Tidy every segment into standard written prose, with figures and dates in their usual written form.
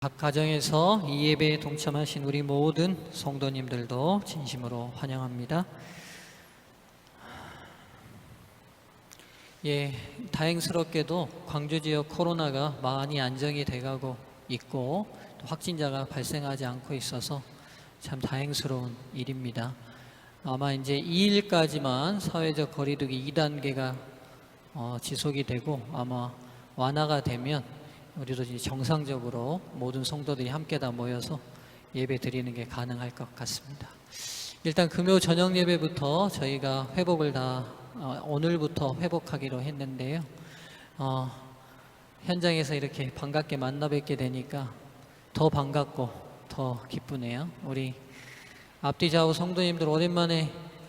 각 가정에서 이 예배에 동참하신 우리 모든 성도님들도 진심으로 환영합니다. 다행스럽게도 광주 지역 코로나가 많이 안정이 돼가고 있고 또 확진자가 발생하지 않고 있어서 참 다행스러운 일입니다. 아마 이제 2일까지만 사회적 거리두기 2단계가 지속이 되고 아마 완화가 되면 우리도 이제 정상적으로 모든 성도들이 함께 다 모여서 예배 드리는 게 가능할 것 같습니다. 일단 금요 저녁 예배부터 저희가 회복을 오늘부터 회복하기로 했는데요. 현장에서 이렇게 반갑게 만나 뵙게 되니까 더 반갑고 더 기쁘네요. 우리 앞뒤 좌우 성도님들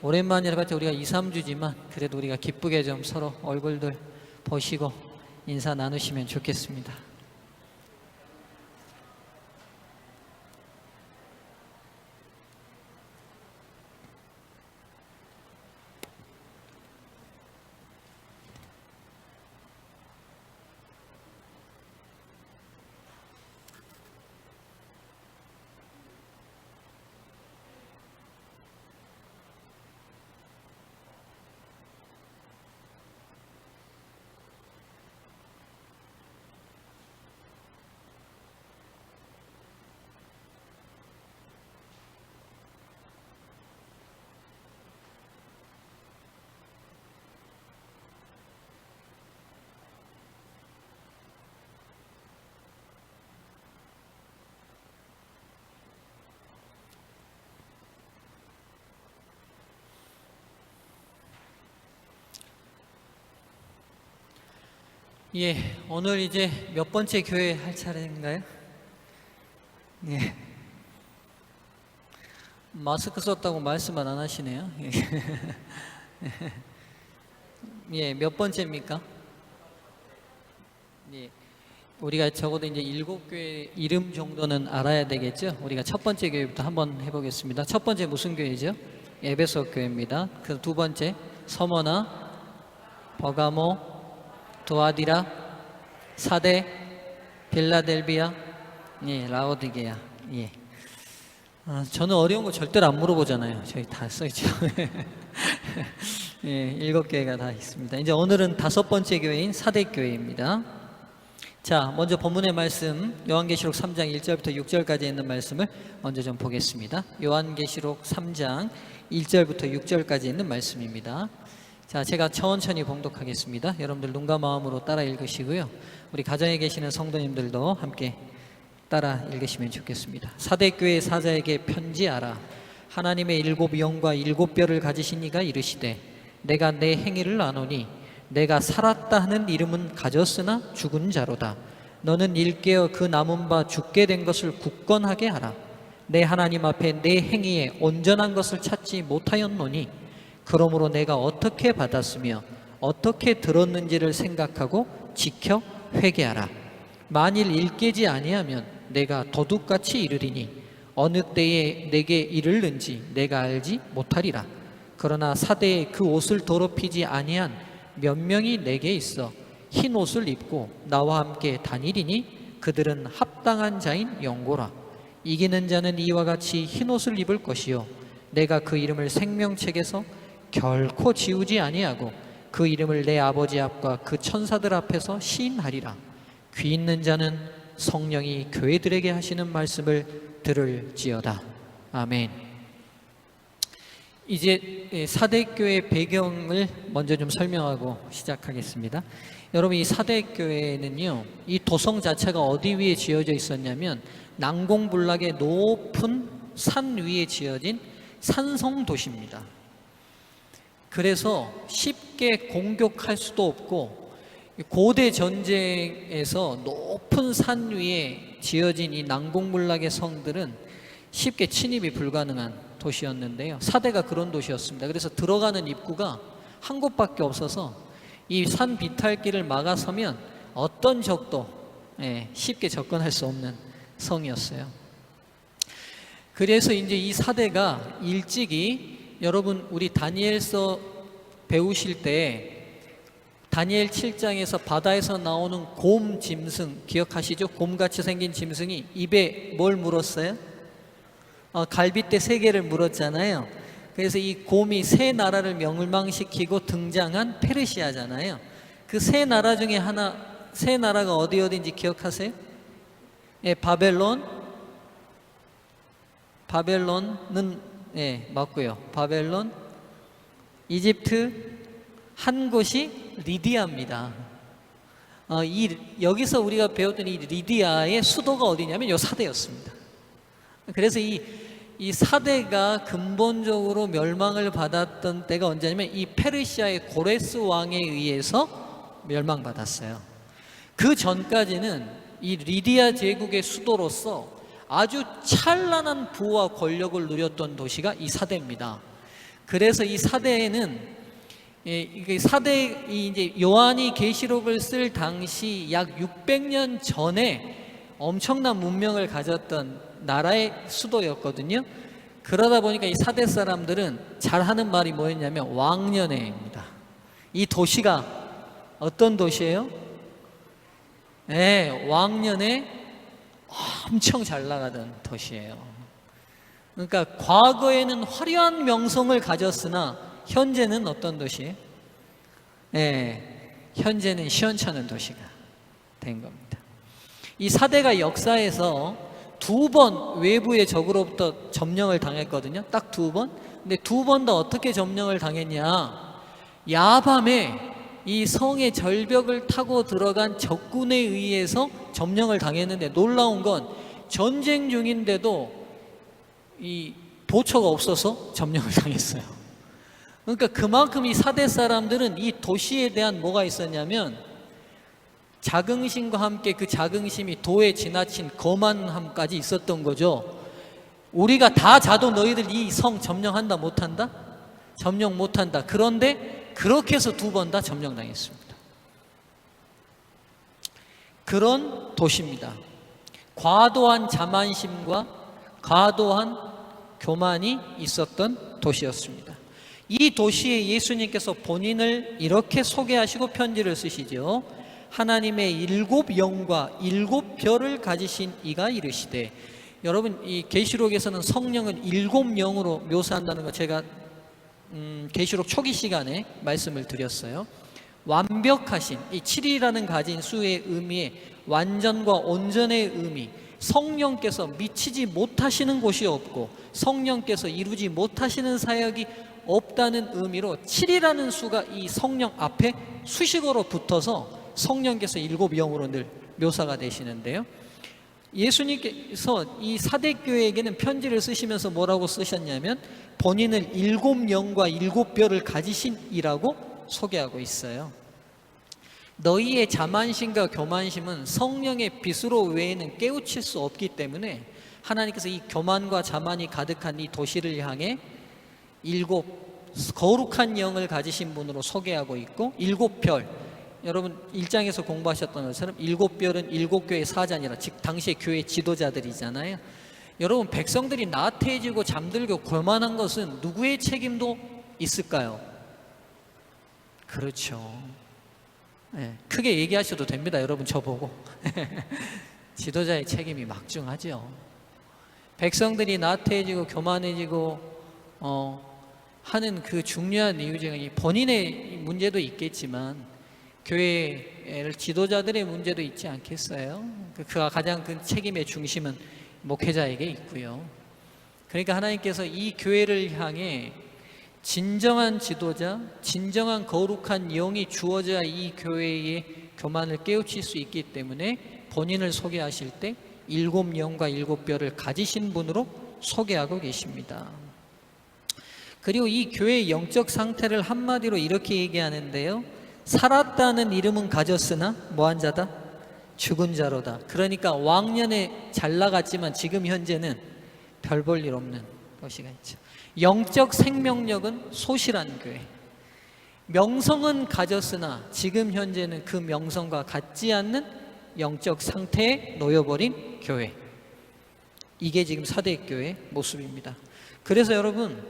오랜만이라 봤자 우리가 2, 3주지만 그래도 우리가 기쁘게 좀 서로 얼굴들 보시고 인사 나누시면 좋겠습니다. 오늘 이제 몇 번째 교회 할 차례인가요? 마스크 썼다고 말씀을 안 하시네요. 몇 번째입니까? 우리가 적어도 이제 7교회 이름 정도는 알아야 되겠죠? 우리가 첫 번째 교회부터 한번 해보겠습니다. 첫 번째 무슨 교회죠? 에베소 교회입니다. 그 두 번째 서머나, 버가모, 도아디라, 사대, 빌라델비아, 라오디게아. 저는 어려운 거 절대로 안 물어보잖아요. 저희 다 써있죠. 7교회가 다 있습니다. 이제 오늘은 5번째 교회인 사대교회입니다. 자, 먼저 본문의 말씀 요한계시록 3장 1절부터 6절까지 있는 말씀을 먼저 좀 보겠습니다. 요한계시록 3장 1절부터 6절까지 있는 말씀입니다. 자, 제가 천천히 봉독하겠습니다. 여러분들 눈과 마음으로 따라 읽으시고요. 우리 가정에 계시는 성도님들도 함께 따라 읽으시면 좋겠습니다. 사대교회 사자에게 편지하라. 하나님의 7 영과 7 뼈를 가지신 이가 이르시되 내가 내 행위를 아노니 내가 살았다 하는 이름은 가졌으나 죽은 자로다. 너는 일깨어 그 남은 바 죽게 된 것을 굳건하게 하라. 내 하나님 앞에 내 행위에 온전한 것을 찾지 못하였노니 그러므로 내가 어떻게 받았으며 어떻게 들었는지를 생각하고 지켜 회개하라. 만일 일깨지 아니하면 내가 도둑같이 이르리니 어느 때에 내게 이르는지 내가 알지 못하리라. 그러나 사대에 그 옷을 더럽히지 아니한 몇 명이 내게 있어 흰 옷을 입고 나와 함께 다니리니 그들은 합당한 자인 영고라. 이기는 자는 이와 같이 흰 옷을 입을 것이요 내가 그 이름을 생명책에서 결코 지우지 아니하고 그 이름을 내 아버지 앞과 그 천사들 앞에서 시인하리라. 귀 있는 자는 성령이 교회들에게 하시는 말씀을 들을지어다. 아멘. 이제 사대교회 배경을 먼저 좀 설명하고 시작하겠습니다. 여러분, 이 사대교회는요, 이 도성 자체가 어디 위에 지어져 있었냐면 난공불락의 높은 산 위에 지어진 산성 도시입니다. 그래서 쉽게 공격할 수도 없고 고대 전쟁에서 높은 산 위에 지어진 이 난공불락의 성들은 쉽게 침입이 불가능한 도시였는데요. 사대가 그런 도시였습니다. 그래서 들어가는 입구가 한 곳밖에 없어서 이 산 비탈길을 막아서면 어떤 적도 쉽게 접근할 수 없는 성이었어요. 그래서 이제 이 사대가 일찍이 여러분 우리 다니엘서 배우실 때 다니엘 7장에서 바다에서 나오는 곰 짐승 기억하시죠? 곰같이 생긴 짐승이 입에 뭘 물었어요? 갈빗대 3개를 물었잖아요. 그래서 이 곰이 3나라를 멸망시키고 등장한 페르시아잖아요. 그 3나라 중에 하나, 3나라가 어디인지 기억하세요? 예, 바벨론은 예, 맞고요. 바벨론, 이집트, 한 곳이 리디아입니다. 여기서 우리가 배웠던 이 리디아의 수도가 어디냐면 요 사대였습니다. 그래서 이 사대가 근본적으로 멸망을 받았던 때가 언제냐면 이 페르시아의 고레스 왕에 의해서 멸망받았어요. 그 전까지는 이 리디아 제국의 수도로서 아주 찬란한 부와 권력을 누렸던 도시가 이 사대입니다. 그래서 이 사대에는 이제 요한이 계시록을 쓸 당시 약 600년 전에 엄청난 문명을 가졌던 나라의 수도였거든요. 그러다 보니까 이 사대 사람들은 잘하는 말이 뭐였냐면 왕년회입니다. 이 도시가 어떤 도시예요? 네, 왕년에 엄청 잘 나가던 도시예요. 그러니까 과거에는 화려한 명성을 가졌으나 현재는 어떤 도시예요? 네, 현재는 시원찮은 도시가 된 겁니다. 이 사대가 역사에서 2번 외부의 적으로부터 점령을 당했거든요. 딱 2번. 근데 2번 다 어떻게 점령을 당했냐? 야밤에 이 성의 절벽을 타고 들어간 적군에 의해서 점령을 당했는데, 놀라운 건 전쟁 중인데도 이 보초가 없어서 점령을 당했어요. 그러니까 그만큼 이 사대 사람들은 이 도시에 대한 뭐가 있었냐면 자긍심과 함께 그 자긍심이 도에 지나친 거만함까지 있었던 거죠. 우리가 다 자도 너희들 이 성 점령한다 못한다? 점령 못한다. 그런데 그렇게 해서 2번 다 점령당했습니다. 그런 도시입니다. 과도한 자만심과 과도한 교만이 있었던 도시였습니다. 이 도시에 예수님께서 본인을 이렇게 소개하시고 편지를 쓰시죠. 하나님의 7 영과 7 별을 가지신 이가 이르시되, 여러분 이 계시록에서는 성령은 7 영으로 묘사한다는 거 제가 계시록 초기 시간에 말씀을 드렸어요. 완벽하신 이 7이라는 가진 수의 의미에 완전과 온전의 의미, 성령께서 미치지 못하시는 곳이 없고 성령께서 이루지 못하시는 사역이 없다는 의미로 7이라는 수가 이 성령 앞에 수식어로 붙어서 성령께서 7 영으로 늘 묘사가 되시는데요. 예수님께서 이 사대교회에게는 편지를 쓰시면서 뭐라고 쓰셨냐면 본인을 7 영과 7 별을 가지신 이라고 소개하고 있어요. 너희의 자만심과 교만심은 성령의 빛으로 외에는 깨우칠 수 없기 때문에 하나님께서 이 교만과 자만이 가득한 이 도시를 향해 7 거룩한 영을 가지신 분으로 소개하고 있고, 7 별, 여러분 1장에서 공부하셨던 것처럼 7 별은 7 교회 사자니라, 즉 당시의 교회 지도자들이잖아요. 여러분 백성들이 나태해지고 잠들고 교만한 것은 누구의 책임도 있을까요? 그렇죠. 네, 크게 얘기하셔도 됩니다. 여러분 저보고 지도자의 책임이 막중하죠. 백성들이 나태해지고 교만해지고 하는 그 중요한 이유 중에 본인의 문제도 있겠지만 교회의 지도자들의 문제도 있지 않겠어요? 그가 가장 큰 책임의 중심은 목회자에게 있고요. 그러니까 하나님께서 이 교회를 향해 진정한 지도자, 진정한 거룩한 영이 주어져야 이 교회의 교만을 깨우칠 수 있기 때문에 본인을 소개하실 때 7 영과 7 별을 가지신 분으로 소개하고 계십니다. 그리고 이 교회의 영적 상태를 한마디로 이렇게 얘기하는데요. 살았다는 이름은 가졌으나 뭐한 자다? 죽은 자로다. 그러니까 왕년에 잘 나갔지만 지금 현재는 별 볼 일 없는 것이가 있죠. 영적 생명력은 소실한 교회. 명성은 가졌으나 지금 현재는 그 명성과 같지 않는 영적 상태에 놓여버린 교회. 이게 지금 사대교회의 모습입니다. 그래서 여러분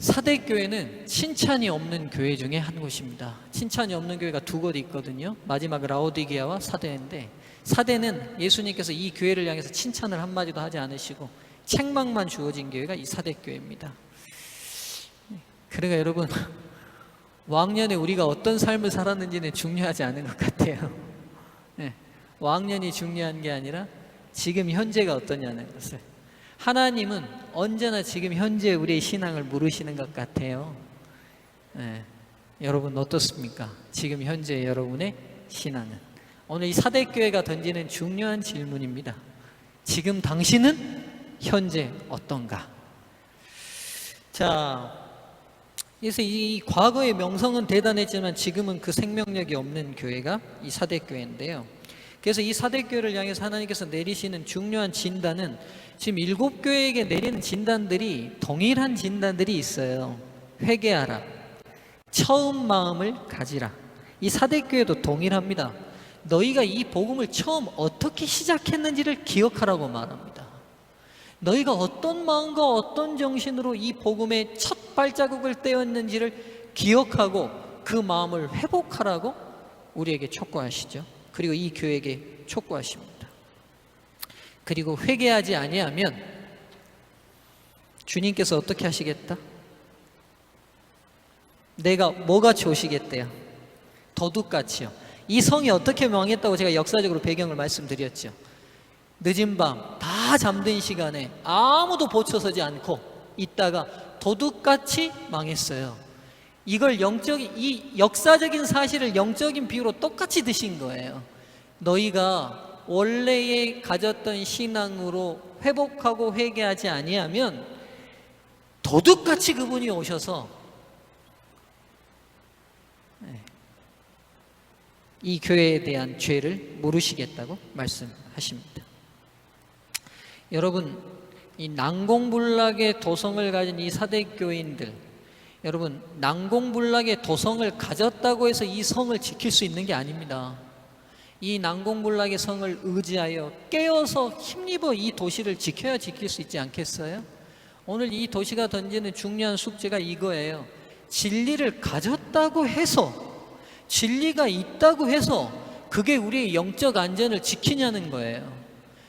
사대교회는 칭찬이 없는 교회 중에 한 곳입니다. 칭찬이 없는 교회가 두 곳 있거든요. 마지막 라오디게아와 사대인데, 사대는 예수님께서 이 교회를 향해서 칭찬을 한마디도 하지 않으시고 책망만 주어진 교회가 이 사대교회입니다. 그러니까 여러분, 왕년에 우리가 어떤 삶을 살았는지는 중요하지 않은 것 같아요. 왕년이 중요한 게 아니라 지금 현재가 어떠냐는 것을. 하나님은 언제나 지금 현재 우리의 신앙을 물으시는 것 같아요. 여러분 어떻습니까? 지금 현재 여러분의 신앙은. 오늘 이 사대교회가 던지는 중요한 질문입니다. 지금 당신은 현재 어떤가? 자, 그래서 이 과거의 명성은 대단했지만 지금은 그 생명력이 없는 교회가 이 사대교회인데요. 그래서 이 사대교회를 향해서 하나님께서 내리시는 중요한 진단은, 지금 7교회에게 내리는 진단들이 동일한 진단들이 있어요. 회개하라, 처음 마음을 가지라. 이 사대교회도 동일합니다. 너희가 이 복음을 처음 어떻게 시작했는지를 기억하라고 말합니다. 너희가 어떤 마음과 어떤 정신으로 이 복음의 첫 발자국을 떼었는지를 기억하고 그 마음을 회복하라고 우리에게 촉구하시죠. 그리고 이 교회에게 촉구하십니다. 그리고 회개하지 아니하면 주님께서 어떻게 하시겠다? 내가 뭐같이 오시겠대요? 도둑같이요. 이 성이 어떻게 망했다고 제가 역사적으로 배경을 말씀드렸죠. 늦은 밤 다 잠든 시간에 아무도 보초서지 않고 있다가 도둑같이 망했어요. 이걸 이 역사적인 사실을 영적인 비유로 똑같이 드신 거예요. 너희가 원래에 가졌던 신앙으로 회복하고 회개하지 아니하면 도둑같이 그분이 오셔서 이 교회에 대한 죄를 물으시겠다고 말씀하십니다. 여러분, 이 난공불락의 도성을 가진 이 사대교인들, 여러분, 난공불락의 도성을 가졌다고 해서 이 성을 지킬 수 있는 게 아닙니다. 이 난공불락의 성을 의지하여 깨어서 힘입어 이 도시를 지켜야 지킬 수 있지 않겠어요? 오늘 이 도시가 던지는 중요한 숙제가 이거예요. 진리를 가졌다고 해서, 진리가 있다고 해서 그게 우리의 영적 안전을 지키냐는 거예요.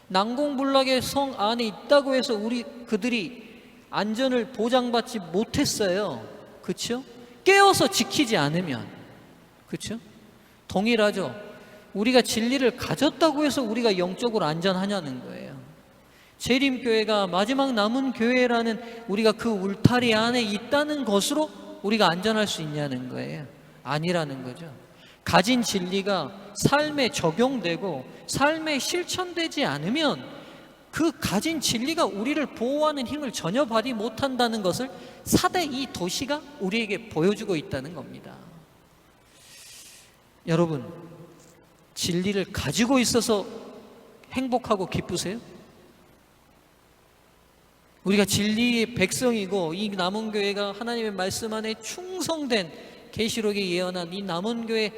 난공불락의 성 안에 있다고 해서 그들이 안전을 보장받지 못했어요. 그렇죠? 깨어서 지키지 않으면, 그렇죠? 동일하죠. 우리가 진리를 가졌다고 해서 우리가 영적으로 안전하냐는 거예요. 재림교회가 마지막 남은 교회라는 우리가 그 울타리 안에 있다는 것으로 우리가 안전할 수 있냐는 거예요. 아니라는 거죠. 가진 진리가 삶에 적용되고 삶에 실천되지 않으면 그 가진 진리가 우리를 보호하는 힘을 전혀 발휘 못한다는 것을 사대 이 도시가 우리에게 보여주고 있다는 겁니다. 여러분, 진리를 가지고 있어서 행복하고 기쁘세요? 우리가 진리의 백성이고 이 남은 교회가 하나님의 말씀 안에 충성된 계시록에 예언한 이 남은 교회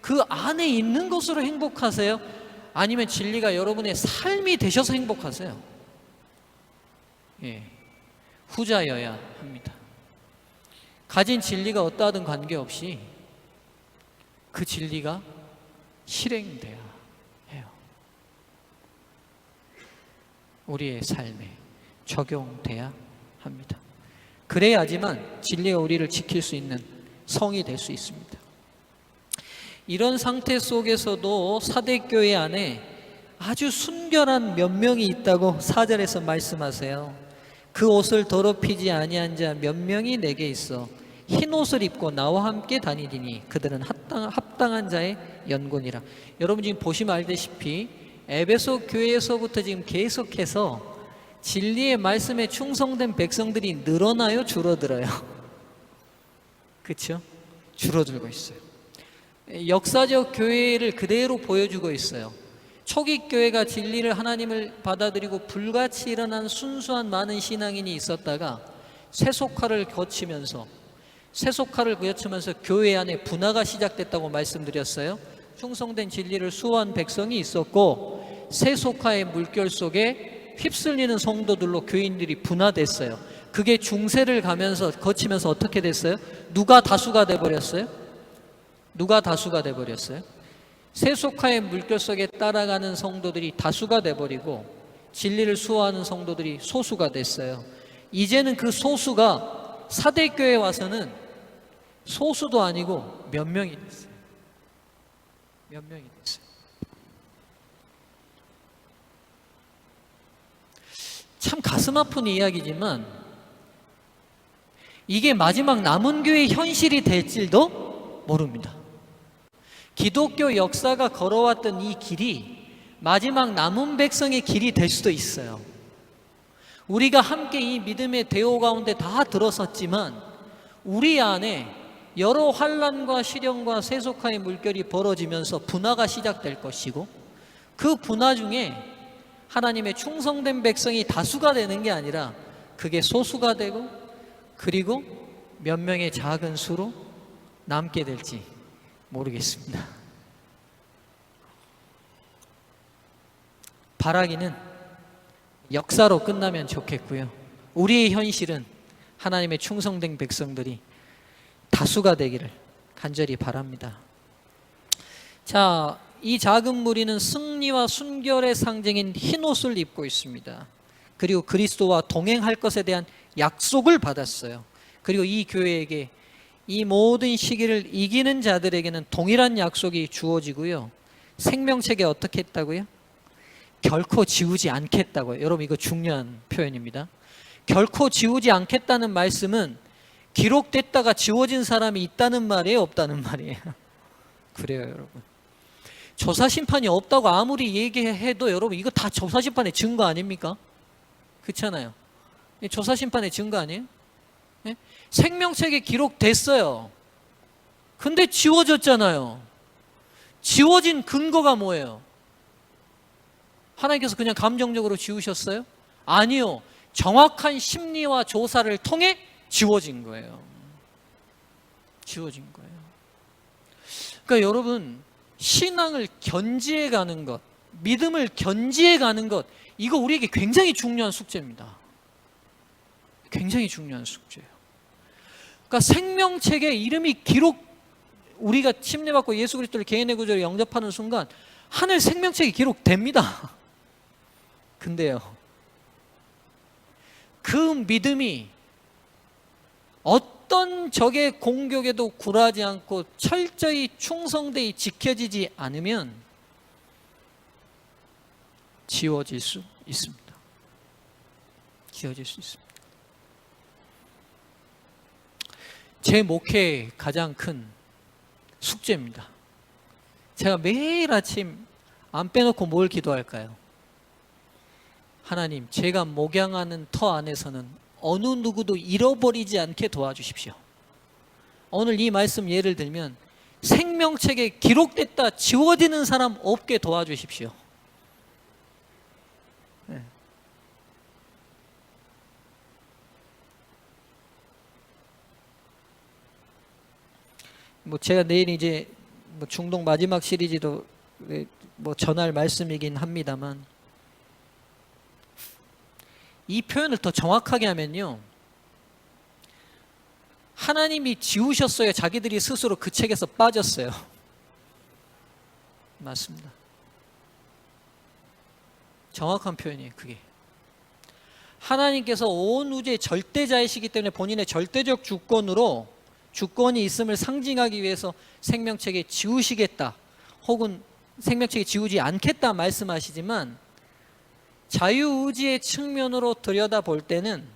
그 안에 있는 것으로 행복하세요? 아니면 진리가 여러분의 삶이 되셔서 행복하세요? 후자여야 합니다. 가진 진리가 어떠하든 관계없이 그 진리가 실행돼야 해요. 우리의 삶에 적용돼야 합니다. 그래야지만 진리가 우리를 지킬 수 있는 성이 될 수 있습니다. 이런 상태 속에서도 사대교회 안에 아주 순결한 몇 명이 있다고 4절에서 말씀하세요. 그 옷을 더럽히지 아니한 자 몇 명이 내게 있어 흰 옷을 입고 나와 함께 다니리니 그들은 합당한 자의 연곤이라. 여러분 지금 보시면 알다시피 에베소 교회에서부터 지금 계속해서 진리의 말씀에 충성된 백성들이 늘어나요, 줄어들어요? 그렇죠? 줄어들고 있어요. 역사적 교회를 그대로 보여주고 있어요. 초기 교회가 진리를 하나님을 받아들이고 불같이 일어난 순수한 많은 신앙인이 있었다가 세속화를 거치면서 교회 안에 분화가 시작됐다고 말씀드렸어요. 충성된 진리를 수호한 백성이 있었고 세속화의 물결 속에 휩쓸리는 성도들로 교인들이 분화됐어요. 그게 중세를 거치면서 어떻게 됐어요? 누가 다수가 돼버렸어요? 누가 다수가 돼버렸어요? 세속화의 물결 속에 따라가는 성도들이 다수가 돼버리고 진리를 수호하는 성도들이 소수가 됐어요. 이제는 그 소수가 사대교회에 와서는 소수도 아니고 몇 명이 됐어요. 몇 명이 됐어요. 참 가슴 아픈 이야기지만 이게 마지막 남은 교회의 현실이 될지도 모릅니다. 기독교 역사가 걸어왔던 이 길이 마지막 남은 백성의 길이 될 수도 있어요. 우리가 함께 이 믿음의 대호 가운데 다 들어섰지만 우리 안에 여러 환난과 시련과 세속화의 물결이 벌어지면서 분화가 시작될 것이고, 그 분화 중에 하나님의 충성된 백성이 다수가 되는 게 아니라 그게 소수가 되고, 그리고 몇 명의 작은 수로 남게 될지 모르겠습니다. 바라기는 역사로 끝나면 좋겠고요. 우리의 현실은 하나님의 충성된 백성들이 다수가 되기를 간절히 바랍니다. 자, 이 작은 무리는 승리와 순결의 상징인 흰 옷을 입고 있습니다. 그리고 그리스도와 동행할 것에 대한 약속을 받았어요. 그리고 이 교회에게 이 모든 시기를 이기는 자들에게는 동일한 약속이 주어지고요. 생명책에 어떻게 했다고요? 결코 지우지 않겠다고요. 여러분, 이거 중요한 표현입니다. 결코 지우지 않겠다는 말씀은 기록됐다가 지워진 사람이 있다는 말이에요, 없다는 말이에요? 그래요, 여러분. 조사심판이 없다고 아무리 얘기해도 여러분, 이거 다 조사심판의 증거 아닙니까? 그렇잖아요. 조사심판의 증거 아니에요? 네? 생명책에 기록됐어요. 근데 지워졌잖아요. 지워진 근거가 뭐예요? 하나님께서 그냥 감정적으로 지우셨어요? 아니요. 정확한 심리와 조사를 통해 지워진 거예요. 지워진 거예요. 그러니까 여러분, 신앙을 견지해 가는 것, 믿음을 견지해 가는 것, 이거 우리에게 굉장히 중요한 숙제입니다. 굉장히 중요한 숙제예요. 그러니까 생명책에 이름이 우리가 침례받고 예수 그리스도를 개인의 구주로 영접하는 순간 하늘 생명책이 기록됩니다. 근데요, 그 믿음이 어떤 적의 공격에도 굴하지 않고 철저히 충성되이 지켜지지 않으면 지워질 수 있습니다. 지워질 수 있습니다. 제 목회의 가장 큰 숙제입니다. 제가 매일 아침 안 빼놓고 뭘 기도할까요? 하나님, 제가 목양하는 터 안에서는 어느 누구도 잃어버리지 않게 도와주십시오. 오늘 이 말씀 예를 들면 생명책에 기록됐다 지워지는 사람 없게 도와주십시오. 네. 제가 내일 이제 중동 마지막 시리즈로 전할 말씀이긴 합니다만, 이 표현을 더 정확하게 하면요, 하나님이 지우셨어요? 자기들이 스스로 그 책에서 빠졌어요? 맞습니다. 정확한 표현이에요, 그게. 하나님께서 온 우주의 절대자이시기 때문에 본인의 절대적 주권이 있음을 상징하기 위해서 생명책에 지우시겠다, 혹은 생명책에 지우지 않겠다 말씀하시지만, 자유의지의 측면으로 들여다볼 때는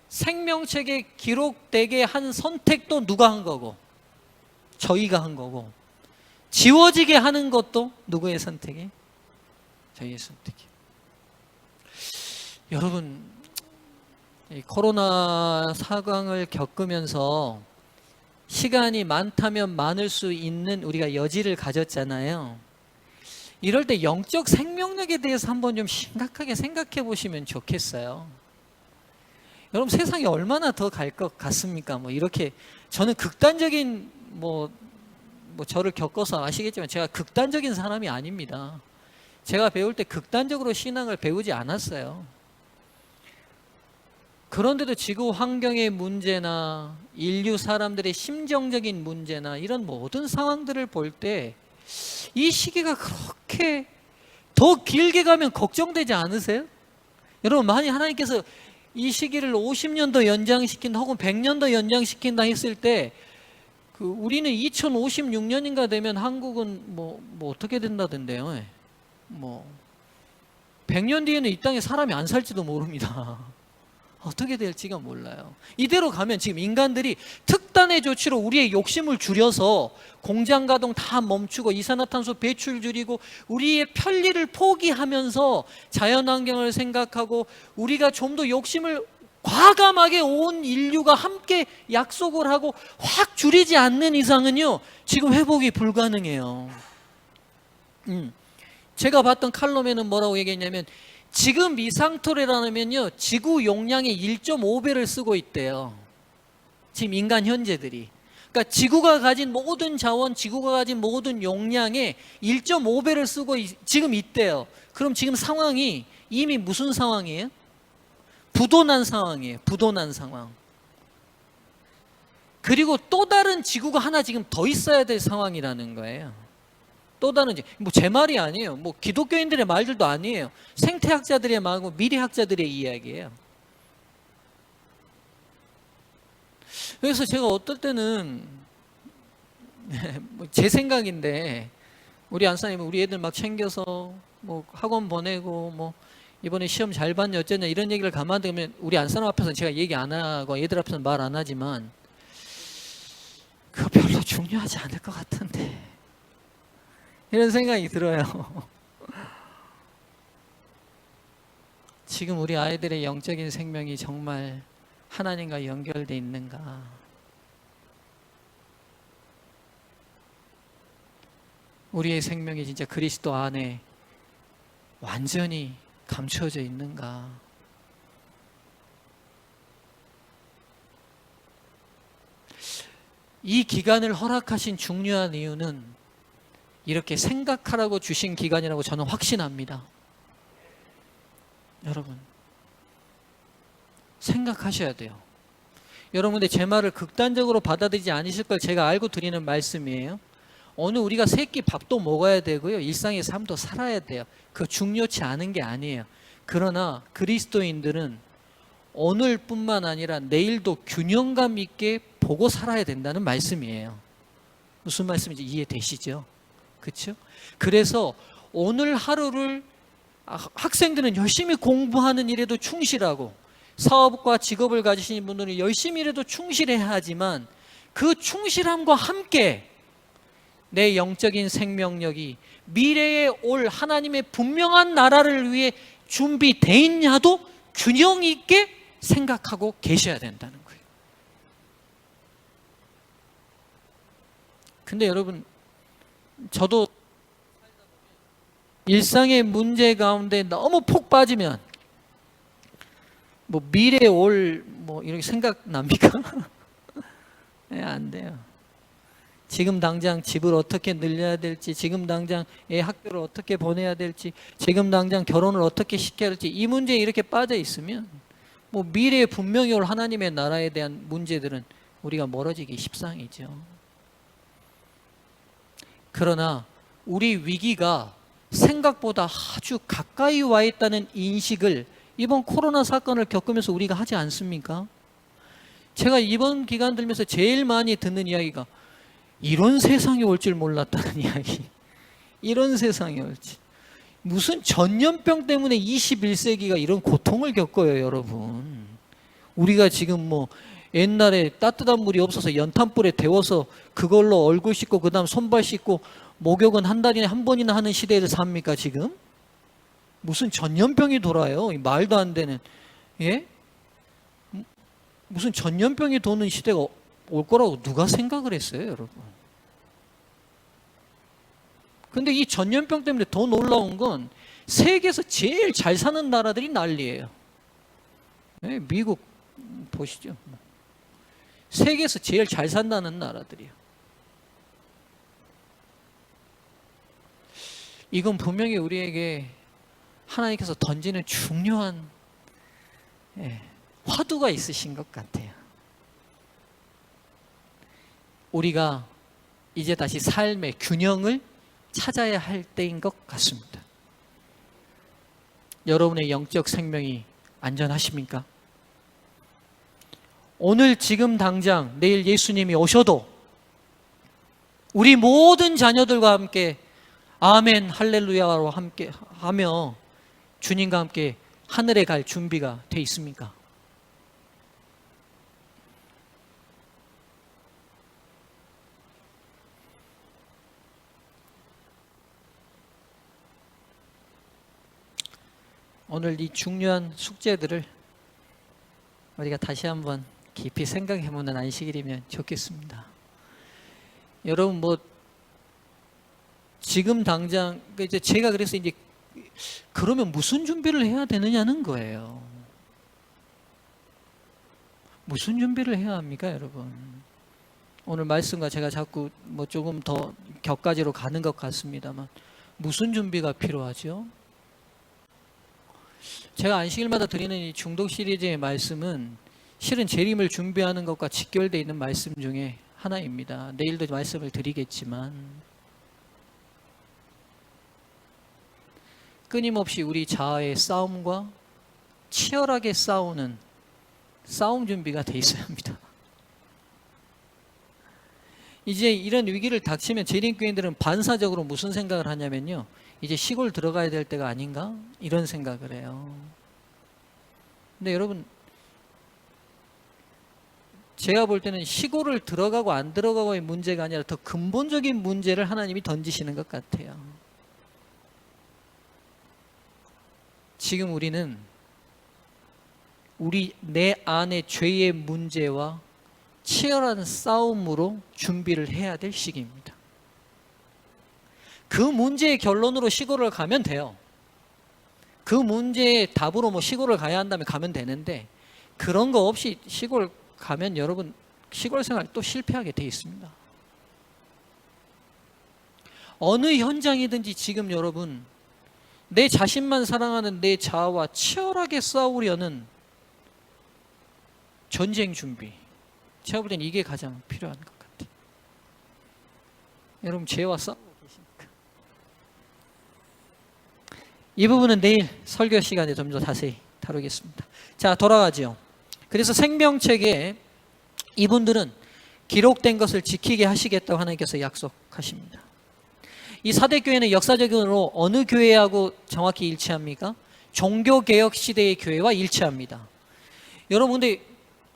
생명책에 기록되게 한 선택도 누가 한 거고, 저희가 한 거고, 지워지게 하는 것도 누구의 선택이? 저희의 선택이에요. 여러분, 이 코로나 상황을 겪으면서 시간이 많다면 많을 수 있는 우리가 여지를 가졌잖아요. 이럴 때 영적 생명력에 대해서 한번 좀 심각하게 생각해 보시면 좋겠어요. 여러분, 세상이 얼마나 더 갈 것 같습니까? 이렇게 저는 극단적인 저를 겪어서 아시겠지만 제가 극단적인 사람이 아닙니다. 제가 배울 때 극단적으로 신앙을 배우지 않았어요. 그런데도 지구 환경의 문제나 인류 사람들의 심정적인 문제나 이런 모든 상황들을 볼 때 이 시기가 그렇게 더 길게 가면 걱정되지 않으세요? 여러분, 만약 하나님께서 이 시기를 50년 더 연장시킨다 혹은 100년 더 연장시킨다 했을 때 우리는 2056년인가 되면 한국은 뭐 어떻게 된다던데요? 뭐 100년 뒤에는 이 땅에 사람이 안 살지도 모릅니다. 어떻게 될지가 몰라요. 이대로 가면 지금 인간들이 특단의 조치로 우리의 욕심을 줄여서 공장 가동 다 멈추고 이산화탄소 배출 줄이고 우리의 편리를 포기하면서 자연환경을 생각하고 우리가 좀 더 욕심을 과감하게 온 인류가 함께 약속을 하고 확 줄이지 않는 이상은요, 지금 회복이 불가능해요. 제가 봤던 칼럼에는 뭐라고 얘기했냐면, 지금 이 상태라면요, 지구 용량의 1.5배를 쓰고 있대요. 지금 인간 현재들이. 그러니까 지구가 가진 모든 자원, 지구가 가진 모든 용량의 1.5배를 쓰고 지금 있대요. 그럼 지금 상황이 이미 무슨 상황이에요? 부도난 상황이에요. 부도난 상황. 그리고 또 다른 지구가 하나 지금 더 있어야 될 상황이라는 거예요. 또 다른, 제 말이 아니에요. 기독교인들의 말들도 아니에요. 생태학자들의 말고 미래학자들의 이야기예요. 그래서 제가 어떨 때는 제 생각인데, 우리 안사님 우리 애들 막 챙겨서 학원 보내고 이번에 시험 잘 봤냐 어쩌냐 이런 얘기를 가만 두면 우리 안사람 앞에서는 제가 얘기 안 하고 애들 앞에서는 말 안 하지만 그거 별로 중요하지 않을 것 같은데 이런 생각이 들어요. 지금 우리 아이들의 영적인 생명이 정말 하나님과 연결되어 있는가? 우리의 생명이 진짜 그리스도 안에 완전히 감추어져 있는가? 이 기간을 허락하신 중요한 이유는 이렇게 생각하라고 주신 기간이라고 저는 확신합니다. 여러분, 생각하셔야 돼요. 여러분들 제 말을 극단적으로 받아들이지 않으실 걸 제가 알고 드리는 말씀이에요. 오늘 우리가 세 끼 밥도 먹어야 되고요, 일상의 삶도 살아야 돼요. 그거 중요치 않은 게 아니에요. 그러나 그리스도인들은 오늘뿐만 아니라 내일도 균형감 있게 보고 살아야 된다는 말씀이에요. 무슨 말씀인지 이해되시죠? 그렇죠? 그래서 오늘 하루를 학생들은 열심히 공부하는 일에도 충실하고 사업과 직업을 가지신 분들은 열심히 일에도 충실해야 하지만 그 충실함과 함께 내 영적인 생명력이 미래에 올 하나님의 분명한 나라를 위해 준비되어 있냐도 균형 있게 생각하고 계셔야 된다는 거예요. 근데 여러분, 저도 일상의 문제 가운데 너무 푹 빠지면 미래에 올 이렇게 생각납니까? 네, 안 돼요. 지금 당장 집을 어떻게 늘려야 될지, 지금 당장 애 학교를 어떻게 보내야 될지, 지금 당장 결혼을 어떻게 시켜야 될지, 이 문제에 이렇게 빠져 있으면 미래에 분명히 올 하나님의 나라에 대한 문제들은 우리가 멀어지기 십상이죠. 그러나 우리 위기가 생각보다 아주 가까이 와 있다는 인식을 이번 코로나 사건을 겪으면서 우리가 하지 않습니까? 제가 이번 기간 들면서 제일 많이 듣는 이야기가 이런 세상이 올 줄 몰랐다는 이야기. 이런 세상이 올지. 무슨 전염병 때문에 21세기가 이런 고통을 겪어요, 여러분. 우리가 지금 옛날에 따뜻한 물이 없어서 연탄불에 데워서 그걸로 얼굴 씻고 그 다음 손발 씻고 목욕은 한 달에 한 번이나 하는 시대를 삽니까 지금? 무슨 전염병이 돌아요. 말도 안 되는. 예? 무슨 전염병이 도는 시대가 올 거라고 누가 생각을 했어요, 여러분? 근데 이 전염병 때문에 더 놀라운 건 세계에서 제일 잘 사는 나라들이 난리예요. 예? 미국 보시죠. 세계에서 제일 잘 산다는 나라들이요. 이건 분명히 우리에게 하나님께서 던지는 중요한 화두가 있으신 것 같아요. 우리가 이제 다시 삶의 균형을 찾아야 할 때인 것 같습니다. 여러분의 영적 생명이 안전하십니까? 오늘 지금 당장 내일 예수님이 오셔도 우리 모든 자녀들과 함께 아멘 할렐루야로 함께 하며 주님과 함께 하늘에 갈 준비가 돼 있습니까? 오늘 이 중요한 숙제들을 우리가 다시 한번 깊이 생각해보는 안식일이면 좋겠습니다. 여러분 지금 당장 이제 제가 그래서 이제 그러면 무슨 준비를 해야 되느냐는 거예요. 무슨 준비를 해야 합니까, 여러분? 오늘 말씀과 제가 자꾸 조금 더 격가지로 가는 것 같습니다만 무슨 준비가 필요하죠? 제가 안식일마다 드리는 이 중독 시리즈의 말씀은 실은 재림을 준비하는 것과 직결되어 있는 말씀 중에 하나입니다. 내일도 말씀을 드리겠지만 끊임없이 우리 자아의 싸움과 치열하게 싸우는 싸움 준비가 돼 있어야 합니다. 이제 이런 위기를 닥치면 재림교인들은 반사적으로 무슨 생각을 하냐면요, 이제 시골 들어가야 될 때가 아닌가? 이런 생각을 해요. 근데 여러분, 제가 볼 때는 시골을 들어가고 안 들어가고의 문제가 아니라 더 근본적인 문제를 하나님이 던지시는 것 같아요. 지금 우리는 내 안의 죄의 문제와 치열한 싸움으로 준비를 해야 될 시기입니다. 그 문제의 결론으로 시골을 가면 돼요. 그 문제의 답으로 시골을 가야 한다면 가면 되는데, 그런 거 없이 시골 가면 여러분 시골 생활 또 실패하게 돼 있습니다. 어느 현장이든지 지금 여러분 내 자신만 사랑하는 내 자아와 치열하게 싸우려는 전쟁 준비, 제가 볼 때는 이게 가장 필요한 것 같아요. 여러분 죄와 싸우고 계십니까? 이 부분은 내일 설교 시간에 좀 더 자세히 다루겠습니다. 자, 돌아가죠. 그래서 생명책에 이분들은 기록된 것을 지키게 하시겠다고 하나님께서 약속하십니다. 이 사대교회는 역사적으로 어느 교회하고 정확히 일치합니까? 종교개혁 시대의 교회와 일치합니다. 여러분, 근데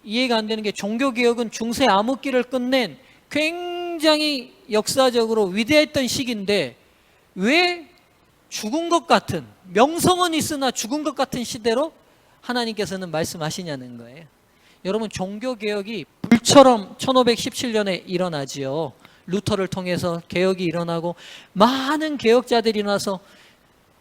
이해가 안 되는 게, 종교개혁은 중세 암흑기를 끝낸 굉장히 역사적으로 위대했던 시기인데 왜 죽은 것 같은, 명성은 있으나 죽은 것 같은 시대로 하나님께서는 말씀하시냐는 거예요. 여러분, 종교개혁이 불처럼 1517년에 일어나지요. 루터를 통해서 개혁이 일어나고 많은 개혁자들이 일어나서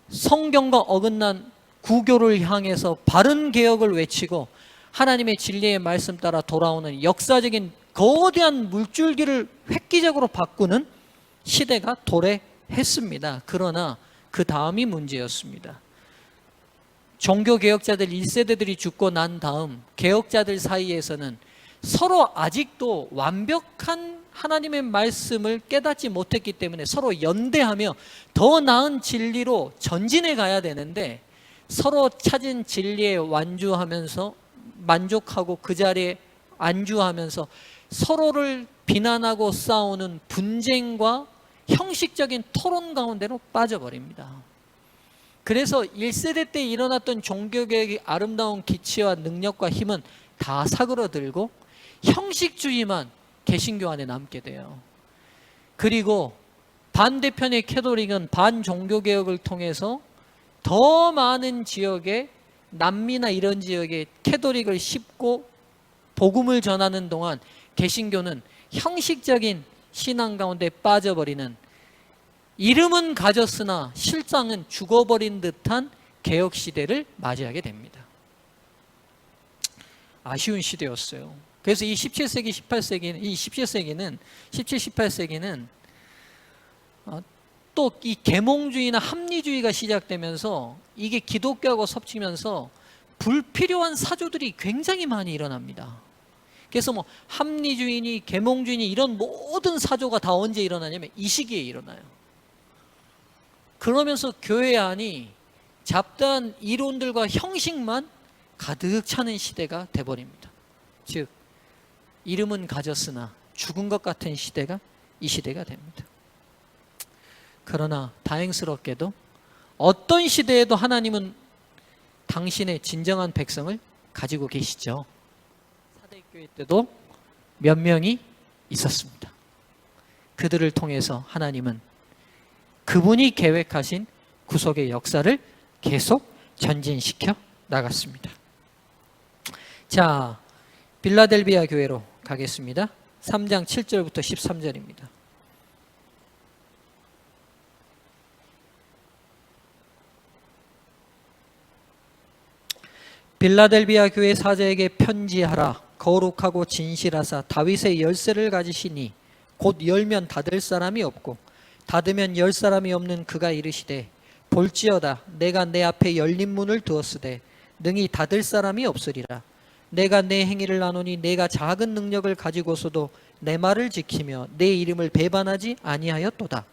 성경과 어긋난 구교를 향해서 바른 개혁을 외치고 하나님의 진리의 말씀 따라 돌아오는 역사적인 거대한 물줄기를 획기적으로 바꾸는 시대가 도래했습니다. 그러나 그 다음이 문제였습니다. 종교개혁자들 1세대들이 죽고 난 다음 개혁자들 사이에서는 서로 아직도 완벽한 하나님의 말씀을 깨닫지 못했기 때문에 서로 연대하며 더 나은 진리로 전진해 가야 되는데, 서로 찾은 진리에 만족하고 그 자리에 안주하면서 서로를 비난하고 싸우는 분쟁과 형식적인 토론 가운데로 빠져버립니다. 그래서 1세대 때 일어났던 종교개혁의 아름다운 기치와 능력과 힘은 다 사그러들고 형식주의만 개신교 안에 남게 돼요. 그리고 반대편의 캐톨릭은 반종교개혁을 통해서 더 많은 지역에, 남미나 이런 지역에 캐톨릭을 싣고 복음을 전하는 동안 개신교는 형식적인 신앙 가운데 빠져버리는, 이름은 가졌으나 실상은 죽어버린 듯한 개혁시대를 맞이하게 됩니다. 아쉬운 시대였어요. 그래서 이 17세기는 17, 18세기는 또 이 계몽주의나 합리주의가 시작되면서 이게 기독교하고 섞이면서 불필요한 사조들이 굉장히 많이 일어납니다. 그래서 뭐 합리주의니 계몽주의니 이런 모든 사조가 다 언제 일어나냐면 이 시기에 일어나요. 그러면서 교회 안이 잡다한 이론들과 형식만 가득 차는 시대가 돼버립니다. 즉 이름은 가졌으나 죽은 것 같은 시대가 이 시대가 됩니다. 그러나 다행스럽게도 어떤 시대에도 하나님은 당신의 진정한 백성을 가지고 계시죠. 사대교회 때도 몇 명이 있었습니다. 그들을 통해서 하나님은 그분이 계획하신 구속의 역사를 계속 전진시켜 나갔습니다. 자, 빌라델비아 교회로 가겠습니다. 3장 7절부터 13절입니다. 빌라델비아 교회 사제에게 편지하라. 거룩하고 진실하사 다윗의 열쇠를 가지시니 곧 열면 닫을 사람이 없고 닫으면 열 사람이 없는 그가 이르시되 볼지어다 내가 내 앞에 열린 문을 두었으되 능히 닫을 사람이 없으리라. 내가 내 행위를 아노니 내가 작은 능력을 가지고서도 내 말을 지키며 내 이름을 배반하지 아니하였도다.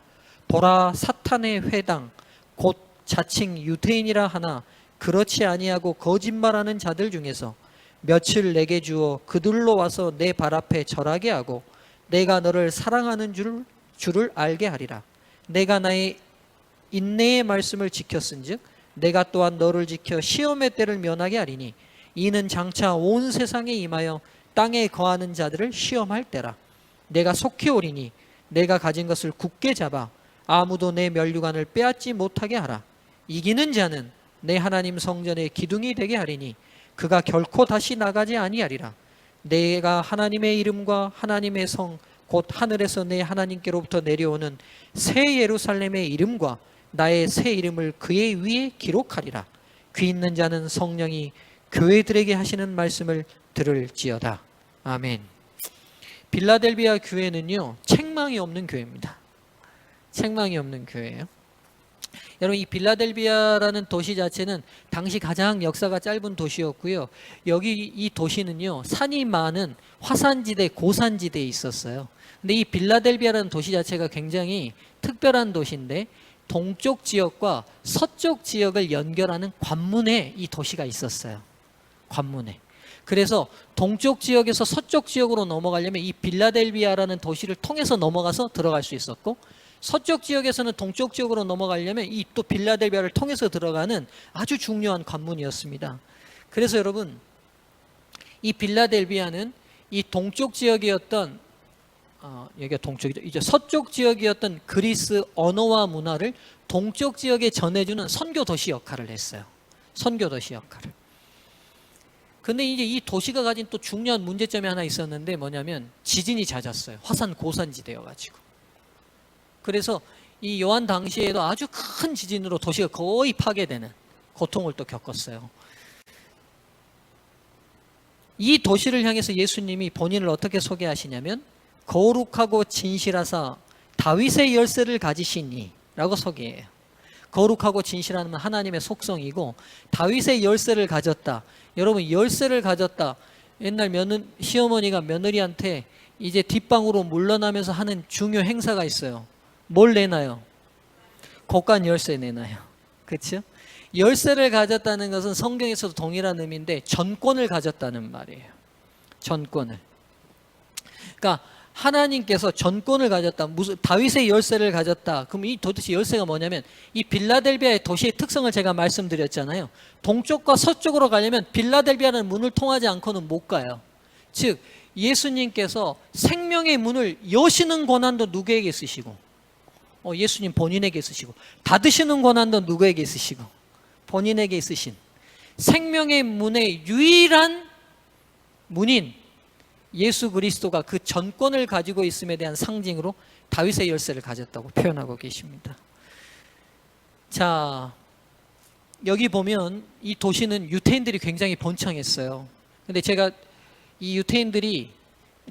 보라 사탄의 회당 곧 자칭 유대인이라 하나 그렇지 아니하고 거짓말하는 자들 중에서 며칠 내게 주어 그들로 와서 내 발 앞에 절하게 하고 내가 너를 사랑하는 줄을 알게 하리라. 내가 나의 인내의 말씀을 지켰은즉 내가 또한 너를 지켜 시험의 때를 면하게 하리니 이는 장차 온 세상에 임하여 땅에 거하는 자들을 시험할 때라. 내가 속히 오리니 내가 가진 것을 굳게 잡아 아무도 내 면류관을 빼앗지 못하게 하라. 이기는 자는 내 하나님 성전의 기둥이 되게 하리니 그가 결코 다시 나가지 아니하리라. 내가 하나님의 이름과 하나님의 성 곧 하늘에서 내 하나님께로부터 내려오는 새 예루살렘의 이름과 나의 새 이름을 그의 위에 기록하리라. 귀 있는 자는 성령이 교회들에게 하시는 말씀을 들을지어다. 아멘. 빌라델비아 교회는요, 책망이 없는 교회입니다. 책망이 없는 교회예요. 여러분, 이 빌라델비아라는 도시 자체는 당시 가장 역사가 짧은 도시였고요. 여기 이 도시는요, 산이 많은 화산지대, 고산지대에 있었어요. 근데 이 빌라델비아라는 도시 자체가 굉장히 특별한 도시인데 동쪽 지역과 서쪽 지역을 연결하는 관문에 이 도시가 있었어요. 관문에. 그래서 동쪽 지역에서 서쪽 지역으로 넘어가려면 이 빌라델비아라는 도시를 통해서 넘어가서 들어갈 수 있었고, 서쪽 지역에서는 동쪽 지역으로 넘어가려면 이 또 빌라델비아를 통해서 들어가는 아주 중요한 관문이었습니다. 그래서 여러분, 이 빌라델비아는 이 동쪽 지역이었던 여기가 동쪽이죠. 이제 서쪽 지역이었던 그리스 언어와 문화를 동쪽 지역에 전해주는 선교 도시 역할을 했어요. 선교 도시 역할을. 근데 이제 이 도시가 가진 또 중요한 문제점이 하나 있었는데 뭐냐면 지진이 잦았어요. 화산 고산지대여가지고. 그래서 이 요한 당시에도 아주 큰 지진으로 도시가 거의 파괴되는 고통을 또 겪었어요. 이 도시를 향해서 예수님이 본인을 어떻게 소개하시냐면 거룩하고 진실하사 다윗의 열쇠를 가지시니 라고 소개해요. 거룩하고 진실하면 하나님의 속성이고 다윗의 열쇠를 가졌다. 여러분, 열쇠를 가졌다. 옛날 시어머니가 며느리한테 이제 뒷방으로 물러나면서 하는 중요 행사가 있어요. 뭘 내놔요? 고간 열쇠 내놔요. 그렇죠? 열쇠를 가졌다는 것은 성경에서도 동일한 의미인데 전권을 가졌다는 말이에요. 전권을. 그러니까 하나님께서 전권을 가졌다. 무슨 다윗의 열쇠를 가졌다. 그럼 이 도대체 열쇠가 뭐냐면 이 빌라델비아의 도시의 특성을 제가 말씀드렸잖아요. 동쪽과 서쪽으로 가려면 빌라델비아라는 문을 통하지 않고는 못 가요. 즉 예수님께서 생명의 문을 여시는 권한도 누구에게 있으시고 예수님 본인에게 있으시고 닫으시는 권한도 누구에게 있으시고 본인에게 있으신 생명의 문의 유일한 문인 예수 그리스도가 그 전권을 가지고 있음에 대한 상징으로 다윗의 열쇠를 가졌다고 표현하고 계십니다. 자, 여기 보면 이 도시는 유태인들이 굉장히 번창했어요. 근데 제가 이 유태인들이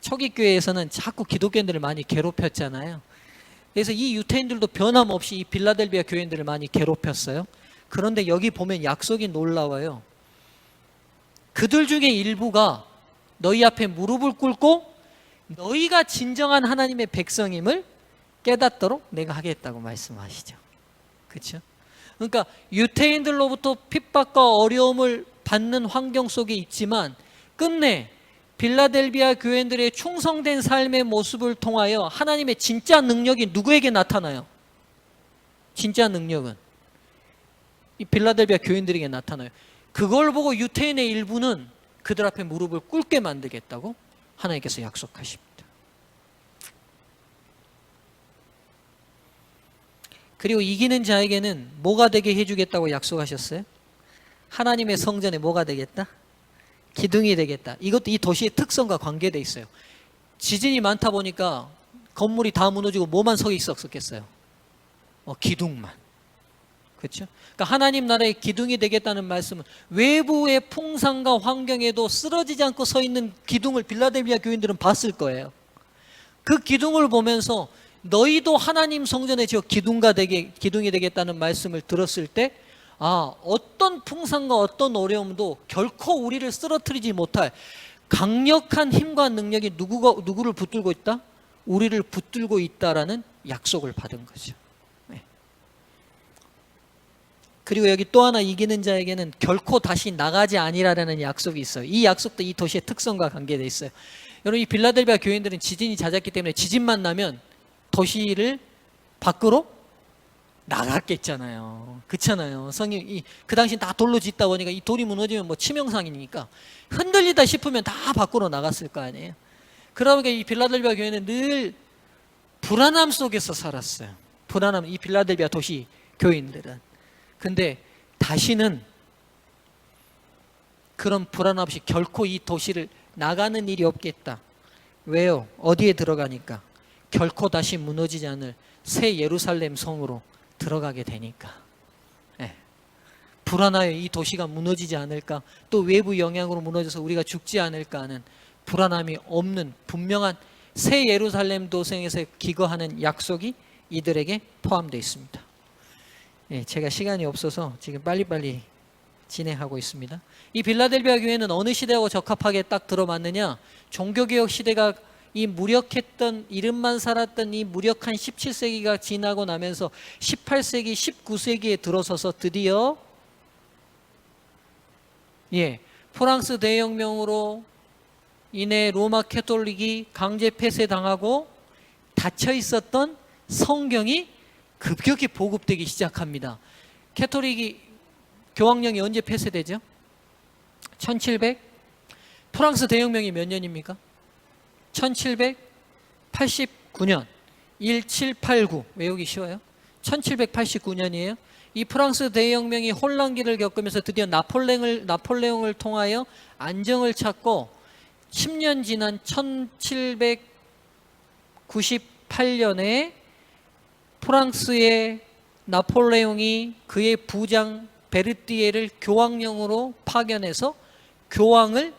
초기 교회에서는 자꾸 기독교인들을 많이 괴롭혔잖아요. 그래서 이 유태인들도 변함없이 이 빌라델비아 교인들을 많이 괴롭혔어요. 그런데 여기 보면 약속이 놀라워요. 그들 중에 일부가 너희 앞에 무릎을 꿇고 너희가 진정한 하나님의 백성임을 깨닫도록 내가 하겠다고 말씀하시죠. 그렇죠? 그러니까 유태인들로부터 핍박과 어려움을 받는 환경 속에 있지만 끝내 빌라델비아 교인들의 충성된 삶의 모습을 통하여 하나님의 진짜 능력이 누구에게 나타나요? 진짜 능력은 이 빌라델비아 교인들에게 나타나요. 그걸 보고 유태인의 일부는 그들 앞에 무릎을 꿇게 만들겠다고 하나님께서 약속하십니다. 그리고 이기는 자에게는 뭐가 되게 해주겠다고 약속하셨어요? 하나님의 성전에 뭐가 되겠다? 기둥이 되겠다. 이것도 이 도시의 특성과 관계되어 있어요. 지진이 많다 보니까 건물이 다 무너지고 뭐만 서 있었겠어요? 기둥만. 그렇죠? 그러니까 하나님 나라의 기둥이 되겠다는 말씀은 외부의 풍상과 환경에도 쓰러지지 않고 서 있는 기둥을 빌라델비아 교인들은 봤을 거예요. 그 기둥을 보면서 너희도 하나님 성전에 저 기둥이 되겠다는 말씀을 들었을 때 어떤 풍상과 어떤 어려움도 결코 우리를 쓰러뜨리지 못할 강력한 힘과 능력이 누구를 붙들고 있다? 우리를 붙들고 있다라는 약속을 받은 거죠. 네. 그리고 여기 또 하나 이기는 자에게는 결코 다시 나가지 아니라라는 약속이 있어요. 이 약속도 이 도시의 특성과 관계되어 있어요. 여러분, 이 빌라델비아 교인들은 지진이 잦았기 때문에 지진만 나면 도시를 밖으로 나갔겠잖아요. 그렇잖아요. 그 당시 다 돌로 짓다 보니까 이 돌이 무너지면 뭐 치명상이니까 흔들리다 싶으면 다 밖으로 나갔을 거 아니에요. 그러니까 이 빌라델비아 교회는 늘 불안함 속에서 살았어요. 불안함, 이 빌라델비아 도시 교인들은. 근데 다시는 그런 불안 없이 결코 이 도시를 나가는 일이 없겠다. 왜요? 어디에 들어가니까? 결코 다시 무너지지 않을 새 예루살렘 성으로 들어가게 되니까. 불안하여 이 도시가 무너지지 않을까, 또 외부 영향으로 무너져서 우리가 죽지 않을까 하는 불안함이 없는 분명한 새 예루살렘 도성에서 기거하는 약속이 이들에게 포함되어 있습니다. 제가 시간이 없어서 지금 빨리빨리 진행하고 있습니다. 이 빌라델비아 교회는 어느 시대하고 적합하게 딱 들어맞느냐? 종교개혁 시대가 이 무력했던, 이름만 살았던 이 무력한 17세기가 지나고 나면서 18세기, 19세기에 들어서서 드디어 프랑스 대혁명으로 인해 로마 캐톨릭이 강제 폐쇄당하고 닫혀 있었던 성경이 급격히 보급되기 시작합니다. 캐톨릭이 교황령이 언제 폐쇄되죠? 1700? 프랑스 대혁명이 몇 년입니까? 1789년. 1789 외우기 쉬워요. 1789년이에요. 이 프랑스 대혁명이 혼란기를 겪으면서 드디어 나폴레옹을 통하여 안정을 찾고 10년 지난 1798년에 프랑스의 나폴레옹이 그의 부장 베르띠에를 교황령으로 파견해서 교황을